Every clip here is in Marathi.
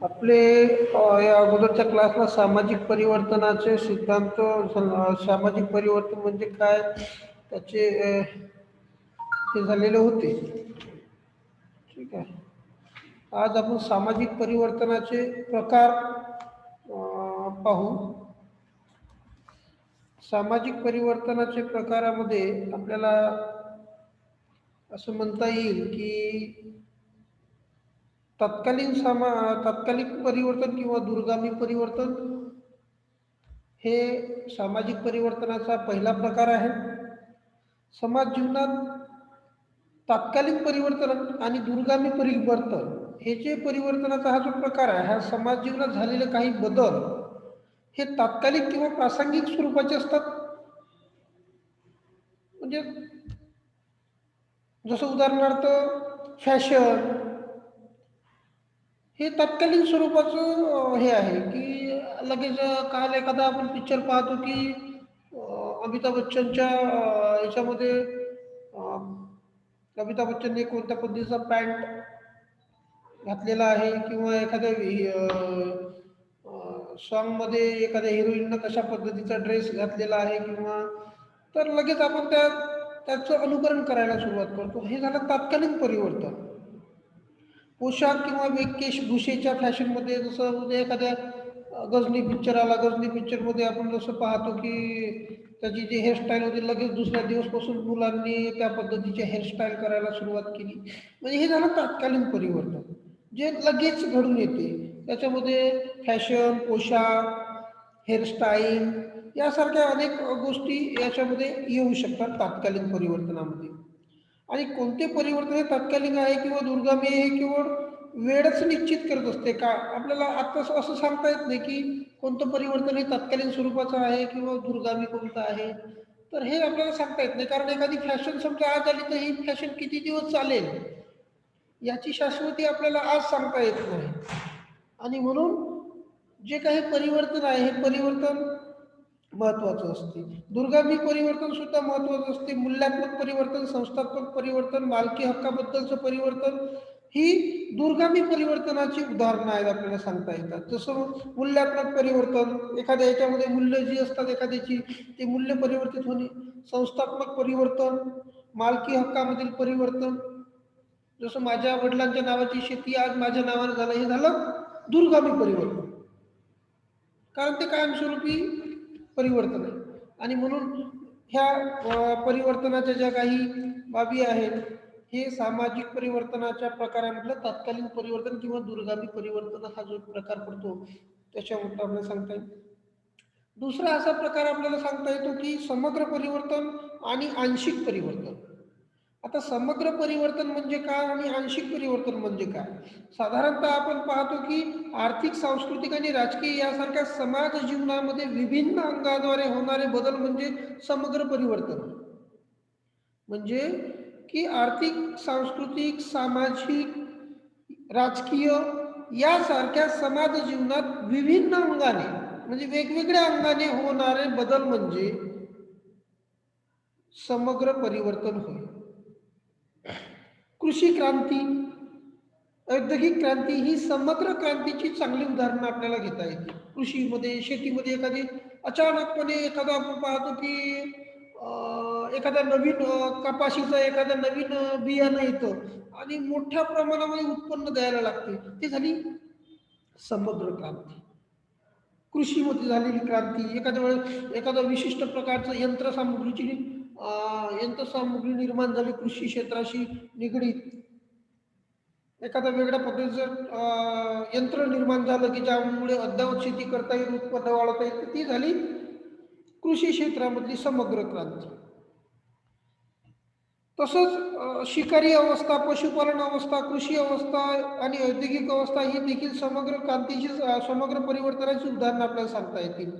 आपले या अगोदरच्या क्लासला सामाजिक परिवर्तनाचे सिद्धांत, सामाजिक परिवर्तन म्हणजे काय त्याचे हे झालेले होते. ठीक आहे. आज आपण सामाजिक परिवर्तनाचे प्रकार पाहू. सामाजिक परिवर्तनाचे प्रकारामध्ये आपल्याला असं म्हणता येईल की तात्कालिक परिवर्तन किंवा दूरगामी परिवर्तन हे सामाजिक परिवर्तनाचा पहिला प्रकार आहे. समाज जीवनात तात्कालिक परिवर्तन आणि दूरगामी परिवर्तन हे जे परिवर्तनाचा हा जो प्रकार आहे, हा समाज जीवनात झालेले काही बदल हे तात्कालिक किंवा प्रासंगिक स्वरूपाचे असतात. म्हणजे जसं उदाहरणार्थ फॅशन हे तात्कालीन स्वरूपाचं हे आहे की लगेच काल एखादा आपण पिक्चर पाहतो की अमिताभ बच्चनच्या याच्यामध्ये अमिताभ बच्चनने कोणत्या पद्धतीचा पॅन्ट घातलेला आहे किंवा एखाद्या सॉन्गमध्ये एखाद्या हिरोईननं कशा पद्धतीचा ड्रेस घातलेला आहे किंवा तर लगेच आपण त्याचं अनुकरण करायला सुरुवात करतो. हे झालं तात्कालीन परिवर्तन. पोशाख किंवा वेशभूषेच्या फॅशनमध्ये जसं म्हणजे एखाद्या गजनी पिक्चर आला, गजनी पिक्चरमध्ये आपण जसं पाहतो की त्याची जी हेअरस्टाईल होती लगेच दुसऱ्या दिवसपासून मुलांनी त्या पद्धतीची हेअरस्टाईल करायला सुरुवात केली. म्हणजे हे झालं तात्कालीन परिवर्तन जे लगेच घडून येते. त्याच्यामध्ये फॅशन, पोशाख, हेअरस्टाईल यासारख्या अनेक गोष्टी याच्यामध्ये येऊ शकतात तात्कालीन परिवर्तनामध्ये. आणि कोणते परिवर्तन हे तात्कालिक आहे किंवा दूरगामी आहे हे केवळ वेळच निश्चित करत असते का आपल्याला आता असं सांगता येत नाही की कोणतं परिवर्तन हे तात्कालीन स्वरूपाचं आहे किंवा दूरगामी कोणतं आहे. तर हे आपल्याला सांगता येत नाही, कारण एखादी फॅशन समजा आज आली तर ही फॅशन किती दिवस चालेल याची शाश्वती आपल्याला आज सांगता येत नाही. आणि म्हणून जे काही परिवर्तन आहे हे परिवर्तन महत्वाचं असते. दूरगामी परिवर्तन सुद्धा महत्वाचं असते. मूल्यात्मक परिवर्तन, संस्थात्मक परिवर्तन, मालकी हक्काबद्दलचं परिवर्तन ही दूरगामी परिवर्तनाची उदाहरणं आहेत आपल्याला सांगता येतात. जसं मूल्यात्मक परिवर्तन, एखाद्या याच्यामध्ये मूल्य जी असतात एखाद्याची ते मूल्य परिवर्तित होणे. संस्थात्मक परिवर्तन, मालकी हक्कामधील परिवर्तन, जसं माझ्या वडिलांच्या नावाची शेती आज माझ्या नावानं झालं, हे झालं दूरगामी परिवर्तन, कारण ते कायमस्वरूपी परिवर्तन आहे. आणि म्हणून ह्या परिवर्तनाच्या ज्या काही बाबी आहेत हे सामाजिक परिवर्तनाच्या प्रकारामधलं तात्कालीन परिवर्तन किंवा दूरगामी परिवर्तन हा जो प्रकार पडतो त्याच्यामध्ये आपल्याला सांगता येईल. दुसरा असा प्रकार आपल्याला सांगता येतो की समग्र परिवर्तन आणि आंशिक परिवर्तन. आता समग्र परिवर्तन म्हणजे काय आणि आंशिक परिवर्तन म्हणजे काय? साधारणतः आपण पाहतो की आर्थिक, सांस्कृतिक आणि राजकीय यासारख्या समाज जीवनामध्ये विभिन्न अंगाद्वारे होणारे बदल म्हणजे समग्र परिवर्तन. म्हणजे की आर्थिक, सांस्कृतिक, सामाजिक, राजकीय यासारख्या समाज जीवनात विभिन्न अंगाने म्हणजे वेगवेगळ्या अंगाने होणारे बदल म्हणजे समग्र परिवर्तन होय. कृषी क्रांती, औद्योगिक क्रांती ही समग्र क्रांतीची चांगली उदाहरणं आपल्याला घेता येतील. कृषीमध्ये, शेतीमध्ये एखादी अचानकपणे एखादा आपण पाहतो की एखाद्या नवीन कपाशीचं एखादं नवीन बियाणं येतं आणि मोठ्या प्रमाणामध्ये उत्पन्न द्यायला लागते. ती झाली समग्र क्रांती. कृषीमध्ये झालेली क्रांती, एखाद्या वेळेस एखादं विशिष्ट प्रकारचं यंत्रसामुग्री निर्माण झाली कृषी क्षेत्राशी निगडीत. एखाद्या वेगळ्या पद्धतीचं यंत्र निर्माण झालं की ज्यामुळे अद्ययावत शेती करता येईल, उत्पन्न वाढवता येईल, ती झाली कृषी क्षेत्रामधली समग्र क्रांती. तसंच शिकारी अवस्था, पशुपालन अवस्था, कृषी अवस्था आणि औद्योगिक अवस्था ही देखील समग्र क्रांतीची, समग्र परिवर्तनाची उदाहरणं आपल्याला सांगता येतील.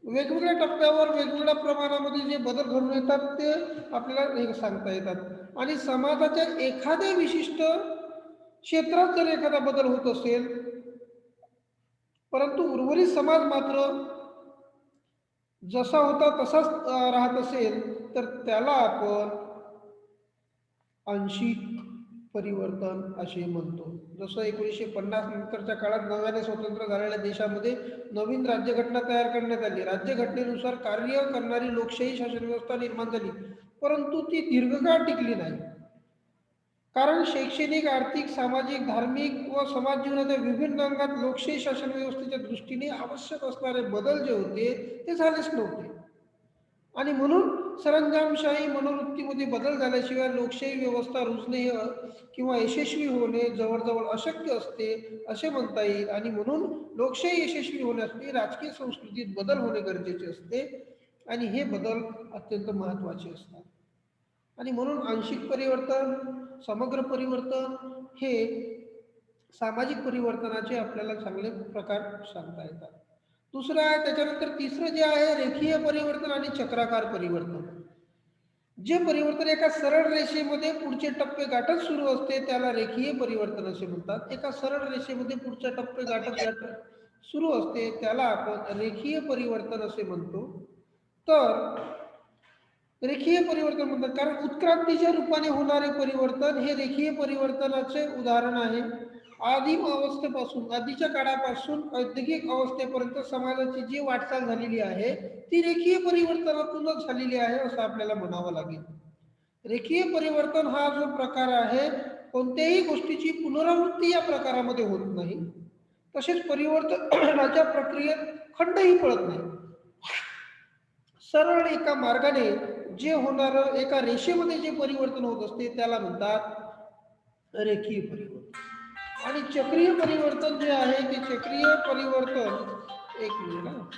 वेगवेगळ्या टप्प्यावर वेगवेगळ्या प्रमाणामध्ये जे बदल घडून येतात ते आपल्याला हे सांगता येतात. आणि समाजाच्या एखाद्या विशिष्ट क्षेत्रात जर एखादा बदल होत असेल परंतु उर्वरित समाज मात्र जसा होता तसाच राहत असेल तर त्याला आपण आंशिक परिवर्तन असे म्हणतो. जसं 1950 नंतरच्या काळात नव्याने स्वतंत्र झालेल्या देशामध्ये नवीन राज्यघटना तयार करण्यात आली. राज्यघटनेनुसार कार्य करणारी लोकशाही शासन व्यवस्था निर्माण झाली, परंतु ती दीर्घकाळ टिकली नाही. कारण शैक्षणिक, आर्थिक, सामाजिक, धार्मिक व समाज जीवनाच्या विभिन्न अंगात लोकशाही शासन व्यवस्थेच्या दृष्टीने आवश्यक असणारे बदल जे होते ते झालेच नव्हते. आणि म्हणून सरंजामशाही मनोवृत्तीमध्ये बदल झाल्याशिवाय लोकशाही व्यवस्था रुजणे किंवा यशस्वी होणे जवळजवळ अशक्य असते असे म्हणता येईल. आणि म्हणून लोकशाही यशस्वी होण्यासाठी राजकीय संस्कृतीत बदल होणे गरजेचे असते आणि हे बदल अत्यंत महत्त्वाचे असतात. आणि म्हणून आंशिक परिवर्तन, समग्र परिवर्तन हे सामाजिक परिवर्तनाचे आपल्याला चांगले प्रकार सांगता येतात. दुसरं आहे त्याच्यानंतर तिसरं जे आहे रेखीय परिवर्तन आणि चक्राकार परिवर्तन. जे परिवर्तन एका सरळ रेषेमध्ये पुढचे टप्पे गाठत सुरू असते त्याला रेखीय परिवर्तन असे म्हणतात. एका सरळ रेषेमध्ये पुढचे टप्पे गाठत गाठत सुरू असते त्याला आपण रेखीय परिवर्तन असे म्हणतो. तर रेखीय परिवर्तन म्हणतात कारण उत्क्रांतीच्या रूपाने होणारे परिवर्तन हे रेखीय परिवर्तनाचे उदाहरण आहे. आदिम अवस्थेपासून आधीच्या काळापासून औद्योगिक अवस्थेपर्यंत समाजाची जी वाटचाल झालेली आहे ती रेखीय परिवर्तनातूनच झालेली आहे असं आपल्याला म्हणावं लागेल. रेखीय परिवर्तन हा जो प्रकार आहे कोणत्याही गोष्टीची पुनरावृत्ती या प्रकारामध्ये होत नाही. तसेच परिवर्तनाच्या प्रक्रियेत खंडही पडत नाही. सरळ एका मार्गाने जे होणारं एका रेषेमध्ये जे परिवर्तन होत असते त्याला म्हणतात रेखीय परिवर्तन. आणि चक्रीय परिवर्तन जे आहे ते चक्रीय परिवर्तन एक मिनिट.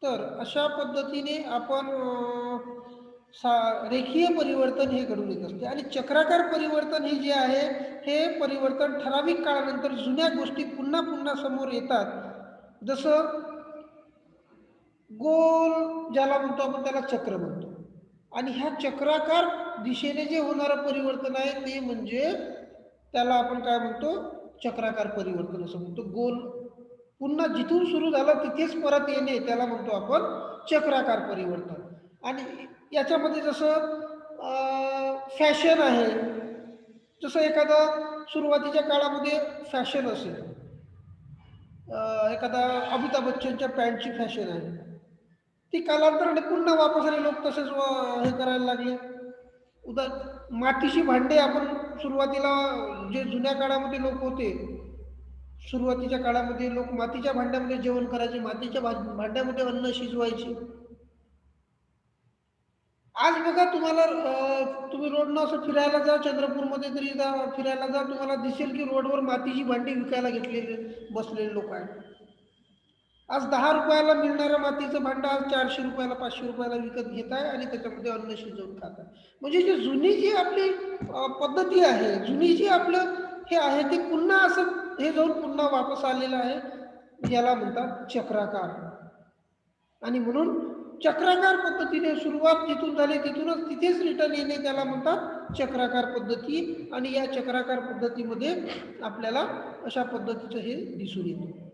तर अशा पद्धतीने आपण रेखीय परिवर्तन हे घडून येत असते. आणि चक्राकार परिवर्तन हे जे आहे हे परिवर्तन ठराविक काळानंतर जुन्या गोष्टी पुन्हा पुन्हा समोर येतात. जसं गोल ज्याला म्हणतो आपण त्याला चक्र म्हणतो. आणि ह्या चक्राकार दिशेने जे होणारं परिवर्तन आहे ते म्हणजे त्याला आपण काय म्हणतो चक्राकार परिवर्तन असं म्हणतो. गोल पुन्हा जिथून सुरू झालं तिथेच परत येणे त्याला म्हणतो आपण चक्राकार परिवर्तन. आणि याच्यामध्ये जसं फॅशन आहे. जसं एखादा सुरुवातीच्या काळामध्ये फॅशन असेल, एखादा अमिताभ बच्चनच्या पॅन्टची फॅशन आहे, ती कालांतराने पुन्हा वापस आले लोक तसेच हे करायला लागले. उदा मातीची भांडे आपण सुरुवातीला जे जुन्या काळामध्ये लोक होते, सुरुवातीच्या काळामध्ये लोक मातीच्या भांड्यामध्ये जेवण करायचे, मातीच्या भांड्यामध्ये अन्न शिजवायचे. आज बघा तुम्हाला तुम्ही रोडनं असं फिरायला जा, चंद्रपूरमध्ये तरी जा, फिरायला जा, तुम्हाला दिसेल की रोडवर मातीची भांडी विकायला घेतलेले बसलेले लोक आहेत. आज 10 रुपयाला मिळणारं मातीचं भांडं आज 400 रुपयाला, 500 रुपयाला विकत घेत आहे आणि त्याच्यामध्ये अन्न शिजवून खात आहे. म्हणजे जी जुनी जी आपली पद्धती आहे, जुनी जी आपलं हे आहे ते पुन्हा असं हे जाऊन पुन्हा वापस आलेलं आहे. याला म्हणतात चक्राकार. आणि म्हणून चक्राकार पद्धतीने सुरुवात जिथून झाली तिथूनच तिथेच रिटर्न येणे त्याला म्हणतात चक्राकार पद्धती. आणि या चक्राकार पद्धतीमध्ये आपल्याला अशा पद्धतीचं हे दिसून येतं.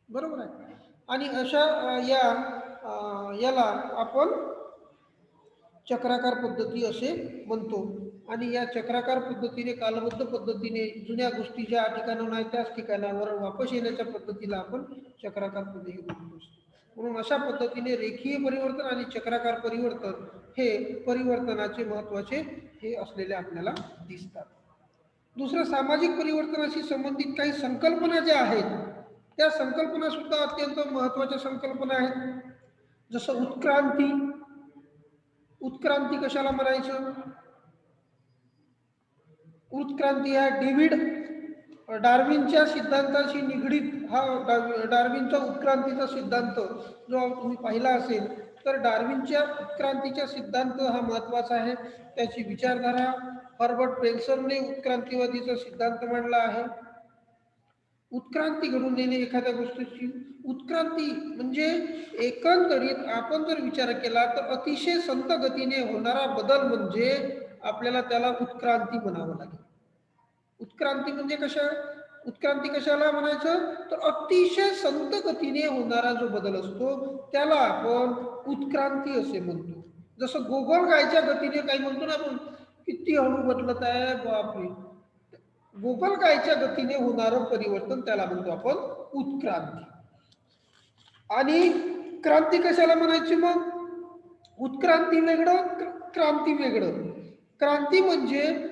बरोबर आहे. आणि अशा याला आपण चक्राकार पद्धती असे म्हणतो. आणि या चक्राकार पद्धतीने कालबद्ध पद्धतीने जुन्या गोष्टी ज्या ठिकाणावर नाही त्याच ठिकाणावर वापस येण्याच्या पद्धतीला आपण चक्राकार पद्धती म्हणतो. म्हणून अशा पद्धतीने रेखीय परिवर्तन आणि चक्राकार परिवर्तन हे परिवर्तनाचे महत्वाचे हे असलेले आपल्याला दिसतात. दुसरं, सामाजिक परिवर्तनाशी संबंधित काही संकल्पना ज्या आहेत त्या संकल्पना सुद्धा अत्यंत महत्वाच्या संकल्पना आहेत. जसं उत्क्रांती. उत्क्रांती कशाला म्हणायचं? उत्क्रांती हा डेव्हिड डार्विनच्या सिद्धांताशी निगडीत हा डार्विनचा उत्क्रांतीचा सिद्धांत जो तुम्ही पाहिला असेल तर डार्विनच्या उत्क्रांतीचा सिद्धांत हा महत्वाचा आहे. त्याची विचारधारा हर्बर्ट स्पेन्सरने उत्क्रांतीवादीचा सिद्धांत मांडला आहे. उत्क्रांती घडून येणे एखाद्या गोष्टीची उत्क्रांती म्हणजे एकंदरीत आपण जर विचार केला तर अतिशय संत गतीने होणारा बदल म्हणजे आपल्याला त्याला उत्क्रांती म्हणावं लागेल. उत्क्रांती म्हणजे उत्क्रांती कशाला म्हणायचं तर अतिशय संत गतीने होणारा जो बदल असतो त्याला आपण उत्क्रांती असे म्हणतो. जसं गोगल गायच्या गतीने काही म्हणतो ना आपण, किती हळू बदलत आहे बापरे. गोगल गायच्या गतीने होणारं परिवर्तन त्याला म्हणतो आपण उत्क्रांती. आणि क्रांती कशाला म्हणायची मग? उत्क्रांती वेगळं, क्रांती वेगळं. क्रांती म्हणजे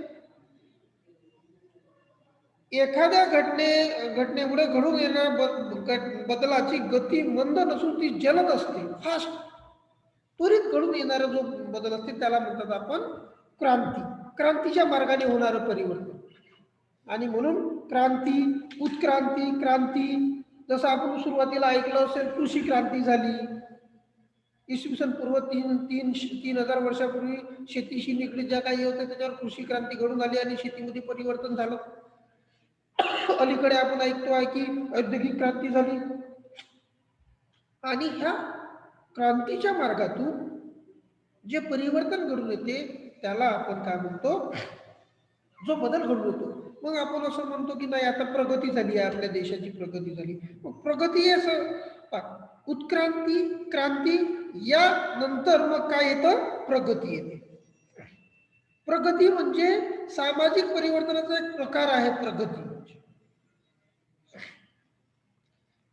एखाद्या घटनेमुळे घडून येणाऱ्या बदलाची गती मंद नसून ती जलद असते, फास्ट, त्वरित घडून येणारा जो बदल असते त्याला म्हणतात आपण क्रांती. क्रांतीच्या मार्गाने होणारं परिवर्तन. आणि म्हणून क्रांती, उत्क्रांती, क्रांती. जसं आपण सुरुवातीला ऐकलं असेल कृषी क्रांती झाली. इसवी सन पूर्व 3000 वर्षापूर्वी शेतीशी निगडीत ज्या काही होत्या त्याच्यावर कृषी क्रांती घडून आली आणि शेतीमध्ये परिवर्तन झालं. अलीकडे आपण ऐकतो आहे की औद्योगिक क्रांती झाली. आणि ह्या क्रांतीच्या मार्गातून जे परिवर्तन घडून येते त्याला आपण काय म्हणतो, जो बदल घडून येतो. मग आपण असं म्हणतो की नाही आता प्रगती झाली आहे, आपल्या देशाची प्रगती झाली. मग प्रगती असं उत्क्रांती, क्रांती, या नंतर मग काय येतं? प्रगती येते. प्रगती म्हणजे सामाजिक परिवर्तनाचा एक प्रकार आहे प्रगती म्हणजे.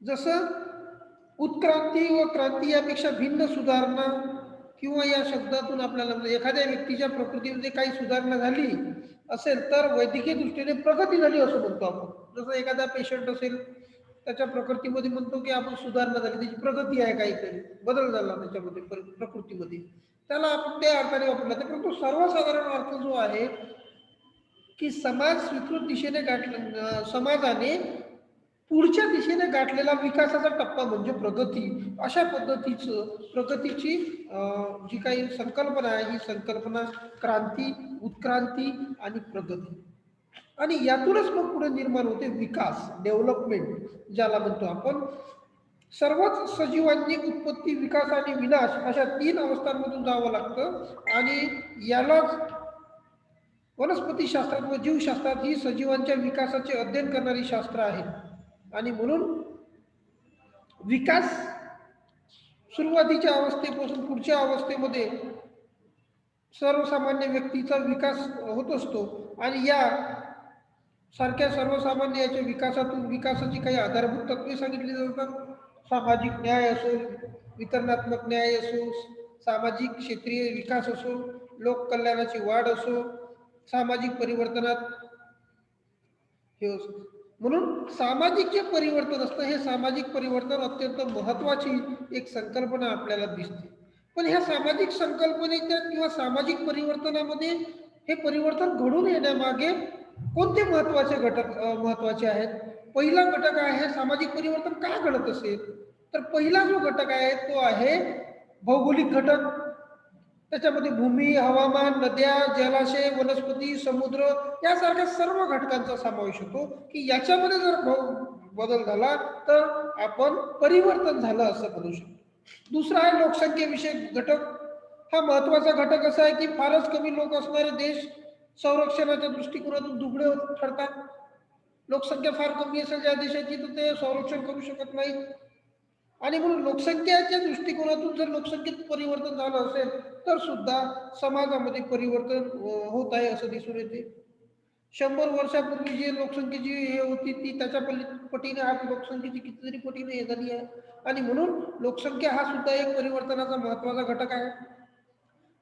जसं उत्क्रांती व क्रांती यापेक्षा भिन्न सुधारणा किंवा या शब्दातून आपल्याला एखाद्या व्यक्तीच्या प्रकृतीमध्ये काही सुधारणा झाली असेल तर वैद्यकीय दृष्टीने प्रगती झाली असं म्हणतो आपण. जसं एखादा पेशंट असेल त्याच्या प्रकृतीमध्ये म्हणतो की आपण सुधारणा झाली, त्याची प्रगती आहे, काहीतरी बदल झाला त्याच्यामध्ये प्रकृतीमध्ये, त्याला आपण त्या अर्थाने वापरला. परंतु सर्वसाधारण अर्थ जो आहे की समाज स्वीकृत दिशेने समाजाने पुढच्या दिशेने गाठलेला विकासाचा टप्पा म्हणजे प्रगती. अशा पद्धतीचं प्रगतीची जी काही संकल्पना आहे ही संकल्पना क्रांती, उत्क्रांती आणि प्रगती. आणि यातूनच मग पुढे निर्माण होते विकास, डेव्हलपमेंट ज्याला म्हणतो आपण. सर्वच सजीवांची उत्पत्ती, विकास आणि विनाश अशा 3 अवस्थांमधून जावं लागतं. आणि यालाच वनस्पतीशास्त्रात व जीवशास्त्रात ही सजीवांच्या विकासाचे अध्ययन करणारी शास्त्र आहेत. आणि म्हणून विकास सुरुवातीच्या अवस्थेपासून पुढच्या अवस्थेमध्ये सर्वसामान्य व्यक्तीचा विकास होत असतो. आणि या सारख्या सर्वसामान्य याच्या विकासाची काही आधारभूत तत्वे सांगितली जातात. सामाजिक न्याय असो, वितरणात्मक न्याय असो, सामाजिक क्षेत्रीय विकास असो, लोक कल्याणाची वाढ असो, सामाजिक परिवर्तनात हे असो. म्हणून सामाजिक जे परिवर्तन असतं हे सामाजिक परिवर्तन अत्यंत महत्वाची एक संकल्पना आपल्याला दिसते. पण ह्या सामाजिक संकल्पनेच्या किंवा सामाजिक परिवर्तनामध्ये हे परिवर्तन घडून येण्यामागे कोणते महत्वाचे घटक महत्वाचे आहेत? पहिला घटक आहे सामाजिक परिवर्तन का घडत असेल? तर पहिला जो घटक आहे तो आहे भौगोलिक घटक. त्याच्यामध्ये भूमी, हवामान, नद्या, जलाशय, वनस्पती, समुद्र यासारख्या सर्व घटकांचा समावेश होतो, की याच्यामध्ये जर बदल झाला तर आपण परिवर्तन झालं असं म्हणू शकतो. दुसरा आहे लोकसंख्येविषयक घटक. हा महत्वाचा घटक असा आहे की फारच कमी लोक असणारे देश संरक्षणाच्या दृष्टिकोनातून दुबळे ठरतात. लोकसंख्या फार कमी असेल ज्या देशाची तर ते संरक्षण करू शकत नाही. आणि म्हणून लोकसंख्येच्या दृष्टिकोनातून जर लोकसंख्येत परिवर्तन झालं असेल तर सुद्धा समाजामध्ये परिवर्तन होत आहे असं दिसून येते. 100 वर्षापूर्वी जे लोकसंख्येची हे होती ती त्याच्या पटीने आज लोकसंख्येची कितीतरी पटीने हे झाली आहे. आणि म्हणून लोकसंख्या हा सुद्धा एक परिवर्तनाचा महत्वाचा घटक आहे.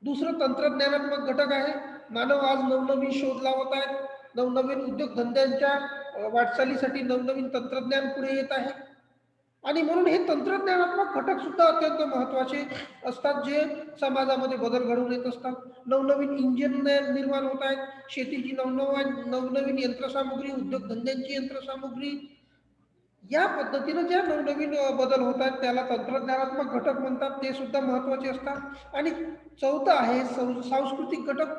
दुसरं तंत्रज्ञानात्मक घटक आहे. मानव आज नवनवीन शोध लावत आहेत. नवनवीन उद्योगधंद्यांच्या वाटचालीसाठी नवनवीन तंत्रज्ञान पुढे येत आहे. आणि म्हणून हे तंत्रज्ञानात्मक घटक सुद्धा अत्यंत महत्वाचे असतात जे समाजामध्ये बदल घडवून येत असतात. नवनवीन इंजिन निर्माण होत आहेत. शेतीची नवनवीन यंत्रसामुग्री, उद्योगधंद्यांची यंत्रसामुग्री या पद्धतीनं ज्या नवनवीन बदल होत आहेत त्याला तंत्रज्ञानात्मक घटक म्हणतात. ते सुद्धा महत्वाचे असतात. आणि चौथं आहे सांस्कृतिक घटक.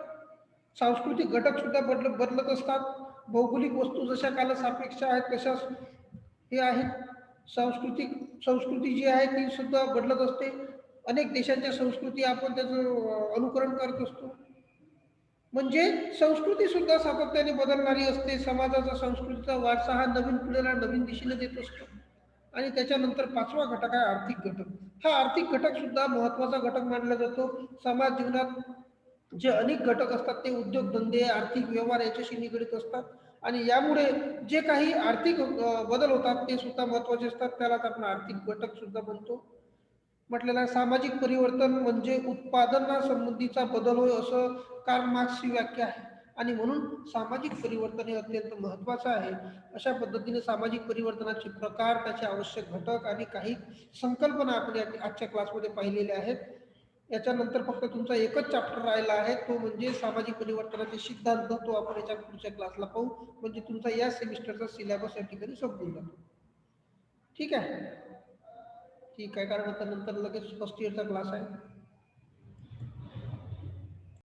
सांस्कृतिक घटक सुद्धा बदलत असतात. भौगोलिक वस्तू जशा कालसापेक्ष आहेत तशाच हे आहेत. संस्कृती जी आहे ती सुद्धा बदलत असते. अनेक देशांच्या संस्कृती आपण त्याचं अनुकरण करत असतो. म्हणजे संस्कृती सुद्धा सातत्याने बदलणारी असते. समाजाचा संस्कृतीचा वारसा हा नवीन पिढीला नवीन दिशेने देत असतो. आणि त्याच्यानंतर पाचवा घटक आहे आर्थिक घटक. हा आर्थिक घटक सुद्धा महत्वाचा घटक मानला जातो. समाज जीवनात जे अनेक घटक असतात ते उद्योगधंदे, आर्थिक व्यवहार याच्याशी निगडीत असतात. आणि यामुळे जे काही आर्थिक बदल होतात ते सुद्धा महत्वाचे असतात. त्यालाच आपण आर्थिक घटक सुद्धा म्हणतो. म्हटलेलं आहे सामाजिक परिवर्तन म्हणजे उत्पादनासंबंधीचा बदल होय असं कार्ल मार्क्सची व्याख्या आहे. आणि म्हणून सामाजिक परिवर्तन हे अत्यंत महत्वाचं आहे. अशा पद्धतीने सामाजिक परिवर्तनाचे प्रकार, त्याचे आवश्यक घटक आणि काही संकल्पना आपण आजच्या क्लासमध्ये पाहिलेल्या आहेत. याच्यानंतर फक्त तुमचा एकच चॅप्टर राहिला आहे तो म्हणजे सामाजिक परिवर्तनाचे सिद्धांत. तो आपण याच्या पुढच्या क्लासला पाहू. म्हणजे तुमचा या सेमिस्टरचा सिलेबस या ठिकाणी संपून जातो. ठीक आहे. ठीक आहे, कारण आता नंतर लगेच फर्स्ट इयरचा क्लास आहे.